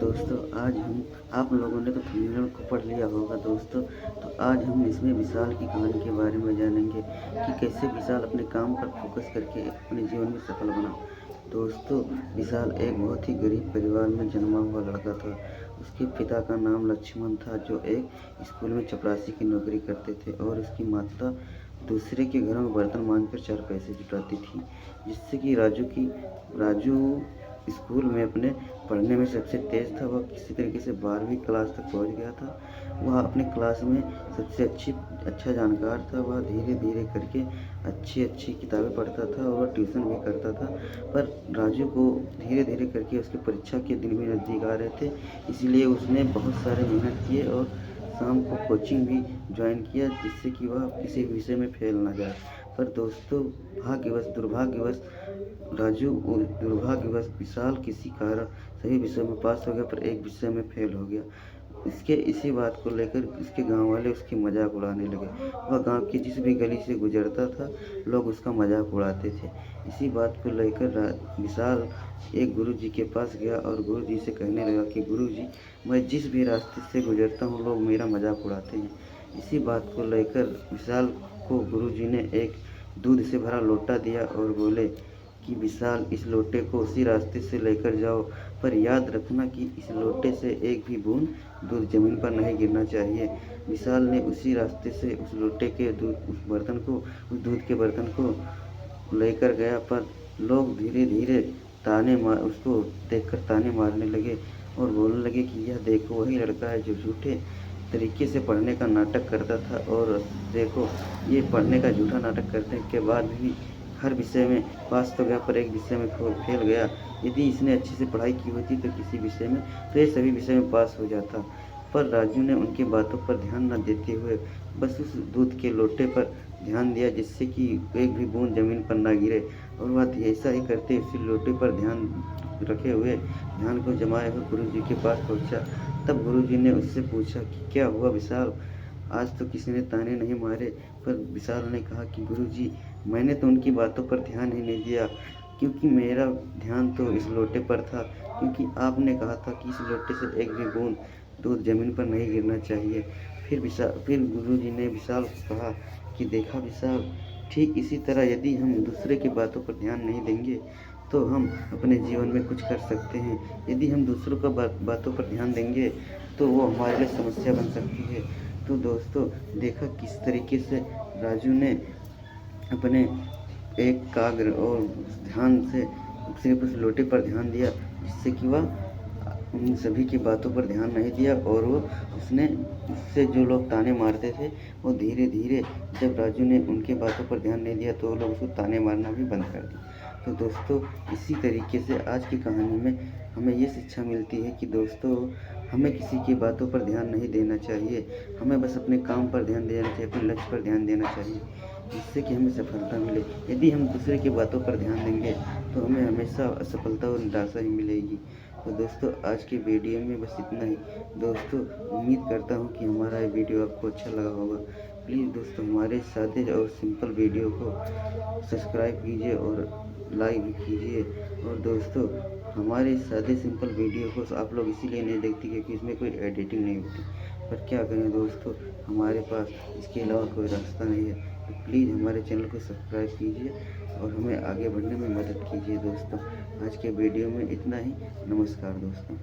दोस्तों आज हम आप लोगों ने तो थंबनेल को पढ़ लिया होगा दोस्तों। तो आज हम इसमें विशाल की कहानी के बारे में जानेंगे कि कैसे विशाल अपने काम पर फोकस करके अपने जीवन में सफल बना। दोस्तों, विशाल एक बहुत ही गरीब परिवार में जन्मा हुआ लड़का था। उसके पिता का नाम लक्ष्मण था, जो एक स्कूल में चपरासी की नौकरी करते थे, और उसकी माता दूसरे के घरों में बर्तन मांजकर 4 पैसे जुटाती थी। जिससे कि राजू स्कूल में अपने पढ़ने में सबसे तेज़ था। वह किसी तरीके से 12वीं क्लास तक पहुंच गया था। वह अपने क्लास में सबसे अच्छा जानकार था। वह धीरे धीरे करके अच्छी अच्छी किताबें पढ़ता था और ट्यूशन भी करता था। पर राजू को धीरे धीरे करके उसकी परीक्षा के दिन भी नज़दीक आ रहे थे, इसीलिए उसने बहुत सारे मेहनत किए और शाम को कोचिंग भी ज्वाइन किया, जिससे कि वह किसी विषय में फेल ना जाए। पर दोस्तों, दुर्भाग्यवश विशाल किसी कारण सभी विषयों में पास हो गया, पर एक विषय में फेल हो गया। इसी बात को लेकर उसके गांव वाले उसकी मजाक उड़ाने लगे। वह गांव की जिस भी गली से गुजरता था, लोग उसका मजाक उड़ाते थे। इसी बात को लेकर विशाल एक गुरुजी के पास गया और गुरुजी से कहने लगा कि गुरुजी, मैं जिस भी रास्ते से गुजरता हूँ, लोग मेरा मजाक उड़ाते हैं। इसी बात को लेकर विशाल को गुरुजी ने एक दूध से भरा लोटा दिया और बोले कि विशाल, इस लोटे को उसी रास्ते से लेकर जाओ, पर याद रखना कि इस लोटे से एक भी बूंद दूध जमीन पर नहीं गिरना चाहिए। विशाल ने उसी रास्ते से उस लोटे के उस दूध के बर्तन को लेकर गया, पर लोग धीरे धीरे उसको देखकर ताने मारने लगे और बोलने लगे कि यह देखो, वही लड़का है जो झूठे तरीके से पढ़ने का नाटक करता था, और देखो, ये पढ़ने का झूठा नाटक करने के बाद भी हर विषय में पास तो गया, पर एक विषय में फेल गया। यदि इसने अच्छे से पढ़ाई की होती तो किसी विषय में, तो ये सभी विषय में पास हो जाता। पर राजू ने उनकी बातों पर ध्यान न देते हुए बस उस दूध के लोटे पर ध्यान दिया, जिससे कि एक भी बूंद ज़मीन पर ना गिरे। और वह ऐसा ही करते उसी लोटे पर ध्यान रखे हुए, ध्यान को जमाए हुए गुरुजी के पास पहुंचा। तब गुरुजी ने उससे पूछा कि क्या हुआ विशाल, आज तो किसी ने ताने नहीं मारे। पर विशाल ने कहा कि गुरुजी, मैंने तो उनकी बातों पर ध्यान ही नहीं दिया, क्योंकि मेरा ध्यान तो इस लोटे पर था, क्योंकि आपने कहा था कि इस लोटे से एक भी बूंद दूध ज़मीन पर नहीं गिरना चाहिए। फिर गुरुजी ने विशाल को कहा कि देखा विशाल, ठीक इसी तरह यदि हम दूसरे की बातों पर ध्यान नहीं देंगे, तो हम अपने जीवन में कुछ कर सकते हैं। यदि हम दूसरों का बातों पर ध्यान देंगे, तो वो हमारे लिए समस्या बन सकती है। तो दोस्तों, देखा किस तरीके से राजू ने अपने एकाग्र और ध्यान से सिर्फ उस लोटे पर ध्यान दिया, जिससे कि वह उन सभी की बातों पर ध्यान नहीं दिया, और उससे जो लोग ताने मारते थे, वो धीरे धीरे, जब राजू ने उनके बातों पर ध्यान नहीं दिया, तो वो लोग उसको ताने मारना भी बंद कर दिए। तो दोस्तों, इसी तरीके से आज की कहानी में हमें ये शिक्षा मिलती है कि दोस्तों, हमें किसी की बातों पर ध्यान नहीं देना चाहिए। हमें बस अपने काम पर ध्यान देना चाहिए, अपने लक्ष्य पर ध्यान देना चाहिए, जिससे कि हमें सफलता मिले। यदि हम दूसरे की बातों पर ध्यान देंगे, तो हमें हमेशा असफलता और निराशा ही मिलेगी। तो दोस्तों, आज की वीडियो में बस इतना ही। दोस्तों, उम्मीद करता हूँ कि हमारा ये वीडियो आपको अच्छा लगा होगा। प्लीज़ दोस्तों, हमारे सादे और सिंपल वीडियो को सब्सक्राइब कीजिए और लाइक भी कीजिए। और दोस्तों, हमारे सादे सिंपल वीडियो को आप लोग इसीलिए नहीं देखते क्योंकि इसमें कोई एडिटिंग नहीं होती। पर क्या करें दोस्तों, हमारे पास इसके अलावा कोई रास्ता नहीं है। तो प्लीज़ हमारे चैनल को सब्सक्राइब कीजिए और हमें आगे बढ़ने में मदद कीजिए। दोस्तों, आज के वीडियो में इतना ही। नमस्कार दोस्तों।